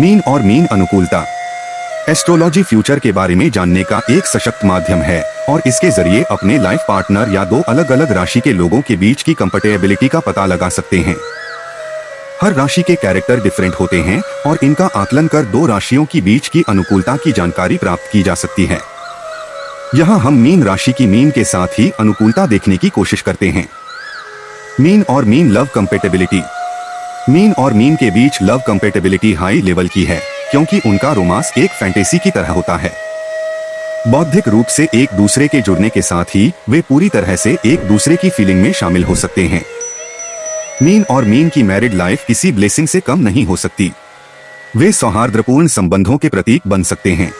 Mean और mean अनुकूलता। Astrology future के बारे में जानने का एक सशक्त माध्यम है और इसके जरिए अपने लाइफ पार्टनर या दो अलग अलग राशि के लोगों के बीच की कंपैटिबिलिटी का पता लगा सकते हैं। हर राशि के कैरेक्टर डिफरेंट होते हैं और इनका आकलन कर दो राशियों की बीच की अनुकूलता की जानकारी प्राप्त की जा सकती है। यहाँ हम मीन राशि की मीन के साथ ही अनुकूलता देखने की कोशिश करते हैं। मीन और मीन लव कंपैटिबिलिटी। मीन और मीन के बीच लव कंपैटिबिलिटी हाई लेवल की है क्योंकि उनका रोमांस एक फैंटेसी की तरह होता है। बौद्धिक रूप से एक दूसरे के जुड़ने के साथ ही वे पूरी तरह से एक दूसरे की फीलिंग में शामिल हो सकते हैं। मीन और मीन की मैरिड लाइफ किसी ब्लेसिंग से कम नहीं हो सकती। वे सौहार्दपूर्ण संबंधों के प्रतीक बन सकते हैं।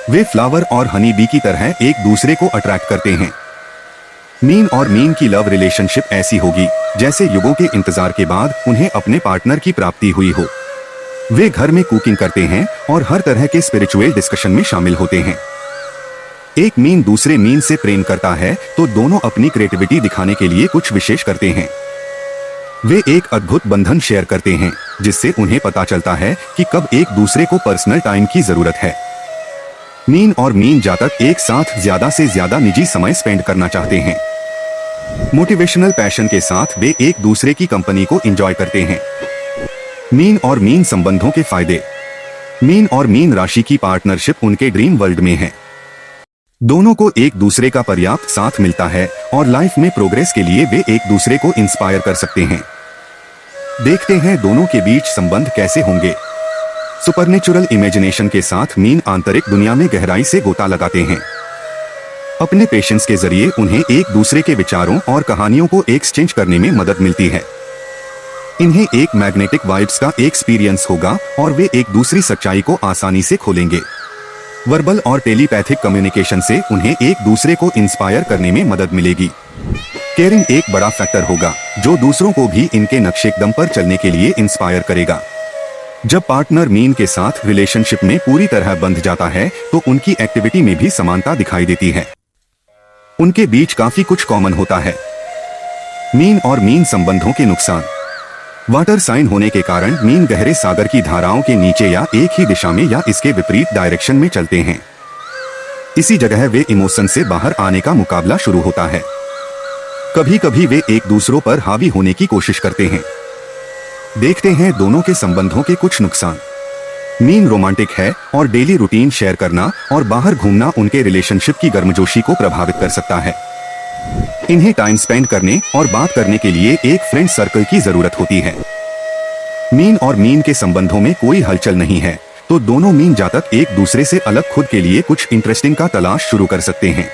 वे फ्लावर और हनी बी की तरह एक दूसरे को अट्रैक्ट करते हैं। मीन और मीन की लव रिलेशनशिप ऐसी होगी जैसे युगों के इंतजार के बाद उन्हें अपने पार्टनर की प्राप्ति हुई हो। वे घर में कुकिंग करते हैं और हर तरह के स्पिरिचुअल डिस्कशन में शामिल होते हैं। एक मीन दूसरे मीन से प्रेम करता है तो दोनों अपनी क्रिएटिविटी दिखाने के लिए कुछ विशेष करते हैं। वे एक अद्भुत बंधन शेयर करते हैं जिससे उन्हें पता चलता है कि कब एक दूसरे को पर्सनल टाइम की जरूरत है। मीन और मीन जातक एक साथ ज्यादा से ज्यादा निजी समय स्पेंड करना चाहते हैं। मोटिवेशनल पैशन के साथ वे एक दूसरे की कंपनी को एंजॉय करते हैं। मीन और मीन संबंधों के फायदे। मीन और मीन राशि की पार्टनरशिप उनके ड्रीम वर्ल्ड में है। दोनों को एक दूसरे का पर्याप्त साथ मिलता है और लाइफ में प्रोग्रेस के लिए वे एक दूसरे को इंस्पायर कर सकते हैं। देखते हैं दोनों के बीच संबंध कैसे होंगे। सुपरनेचुरल इमेजिनेशन के साथ मीन आंतरिक दुनिया में गहराई से गोता लगाते हैं। अपने पेशेंस के जरिए उन्हें एक दूसरे के विचारों और कहानियों को एक्सचेंज करने में मदद मिलती है। इन्हें एक मैग्नेटिक वाइब्स का एक्सपीरियंस होगा और वे एक दूसरी सच्चाई को आसानी से खोलेंगे। वर्बल और टेलीपैथिक कम्युनिकेशन से उन्हें एक दूसरे को इंस्पायर करने में मदद मिलेगी। केयरिंग एक बड़ा फैक्टर होगा जो दूसरों को भी इनके नक्शेकदम पर चलने के लिए इंस्पायर करेगा। जब पार्टनर मीन के साथ रिलेशनशिप में पूरी तरह बंध जाता है तो उनकी एक्टिविटी में भी समानता दिखाई देती है। उनके बीच काफी कुछ कॉमन होता है। मीन और मीन संबंधों के नुकसान। वाटर साइन होने के कारण मीन गहरे सागर की धाराओं के नीचे या एक ही दिशा में या इसके विपरीत डायरेक्शन में चलते हैं। इसी जगह वे इमोशन से बाहर आने का मुकाबला शुरू होता है। कभी कभी वे एक दूसरों पर हावी होने की कोशिश करते हैं। देखते हैं दोनों के संबंधों के कुछ नुकसान। मीन रोमांटिक है और डेली रूटीन शेयर करना और बाहर घूमना उनके रिलेशनशिप की गर्मजोशी को प्रभावित कर सकता है। इन्हें टाइम स्पेंड करने और बात करने के लिए एक फ्रेंड सर्कल की जरूरत होती है। मीन और मीन के संबंधों में कोई हलचल नहीं है तो दोनों मीन जातक एक दूसरे से अलग खुद के लिए कुछ इंटरेस्टिंग का तलाश शुरू कर सकते हैं।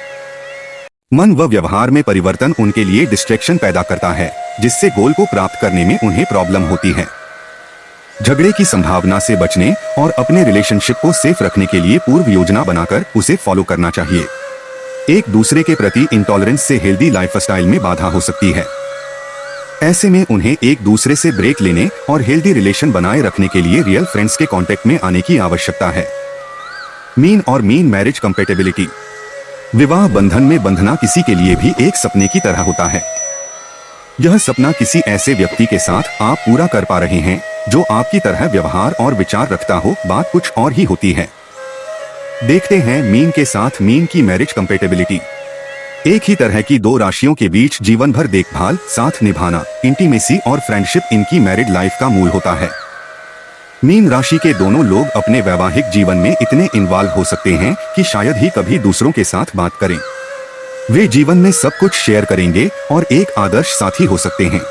मन व व्यवहार में परिवर्तन उनके लिए डिस्ट्रैक्शन पैदा करता है जिससे गोल को प्राप्त करने में उन्हें प्रॉब्लम होती है। झगड़े की संभावना से बचने और अपने रिलेशनशिप को सेफ रखने के लिए पूर्व योजना बनाकर उसे फॉलो करना चाहिए। एक दूसरे के प्रति इंटॉलरेंस से हेल्दी लाइफस्टाइल में बाधा हो सकती है। ऐसे में उन्हें एक दूसरे से ब्रेक लेने और हेल्दी रिलेशन बनाए रखने के लिए रियल फ्रेंड्स के कांटेक्ट में आने की आवश्यकता है। मीन और मीन मैरिज कंपैटिबिलिटी। विवाह बंधन में बंधना किसी के लिए भी एक सपने की तरह होता है। यह सपना किसी ऐसे व्यक्ति के साथ आप पूरा कर पा रहे हैं जो आपकी तरह व्यवहार और विचार रखता हो। बात कुछ और ही होती है। देखते हैं मीन के साथ मीन की मैरिज कंपैटिबिलिटी। एक ही तरह की दो राशियों के बीच जीवन भर देखभाल, साथ निभाना, इंटीमेसी और फ्रेंडशिप इनकी मैरिड लाइफ का मूल होता है। मीन राशि के दोनों लोग अपने वैवाहिक जीवन में इतने इन्वॉल्व हो सकते हैं कि शायद ही कभी दूसरों के साथ बात करें। वे जीवन में सब कुछ शेयर करेंगे और एक आदर्श साथी हो सकते हैं।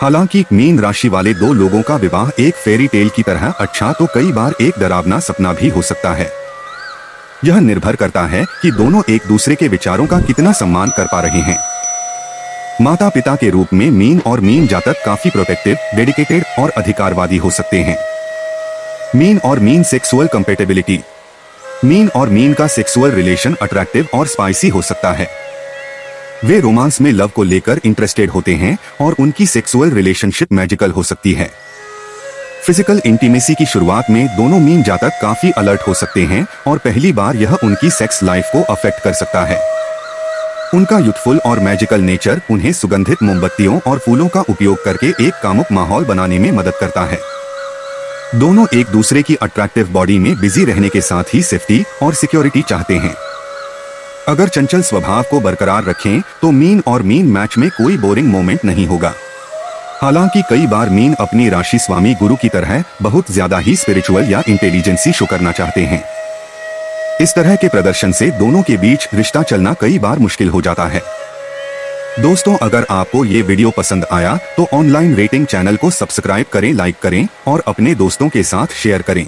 हालांकि मीन राशि वाले दो लोगों का विवाह एक फेरी टेल की तरह अच्छा तो कई बार एक डरावना सपना भी हो सकता है। यह निर्भर करता है कि दोनों एक दूसरे के विचारों का कितना सम्मान कर पा रहे हैं। माता पिता के रूप में मीन और मीन जातक काफी प्रोटेक्टिव, डेडिकेटेड और अधिकारवादी हो सकते हैं। मीन और मीन सेक्सुअल कंपैटिबिलिटी। मीन और मीन का सेक्सुअल रिलेशन अट्रैक्टिव और स्पाइसी हो सकता है। वे रोमांस में लव को लेकर इंटरेस्टेड होते हैं और उनकी सेक्सुअल रिलेशनशिप मैजिकल हो सकती है। फिजिकल इंटीमेसी की शुरुआत में दोनों मीन जातक काफी अलर्ट हो सकते हैं और पहली बार यह उनकी सेक्स लाइफ को अफेक्ट कर सकता है। उनका यूथफुल और मैजिकल नेचर उन्हें सुगंधित मोमबत्तियों और फूलों का उपयोग करके एक कामुक माहौल बनाने में मदद करता है। दोनों एक दूसरे की अट्रैक्टिव बॉडी में बिजी रहने के साथ ही सेफ्टी और सिक्योरिटी चाहते हैं। अगर चंचल स्वभाव को बरकरार रखें तो मीन और मीन मैच में कोई बोरिंग मोमेंट नहीं होगा। हालांकि कई बार मीन अपनी राशि स्वामी गुरु की तरह बहुत ज्यादा ही स्पिरिचुअल या इंटेलिजेंसी शो करना चाहते हैं। इस तरह के प्रदर्शन से दोनों के बीच रिश्ता चलना कई बार मुश्किल हो जाता है। दोस्तों, अगर आपको ये वीडियो पसंद आया तो ऑनलाइन रेटिंग चैनल को सब्सक्राइब करें, लाइक करें और अपने दोस्तों के साथ शेयर करें।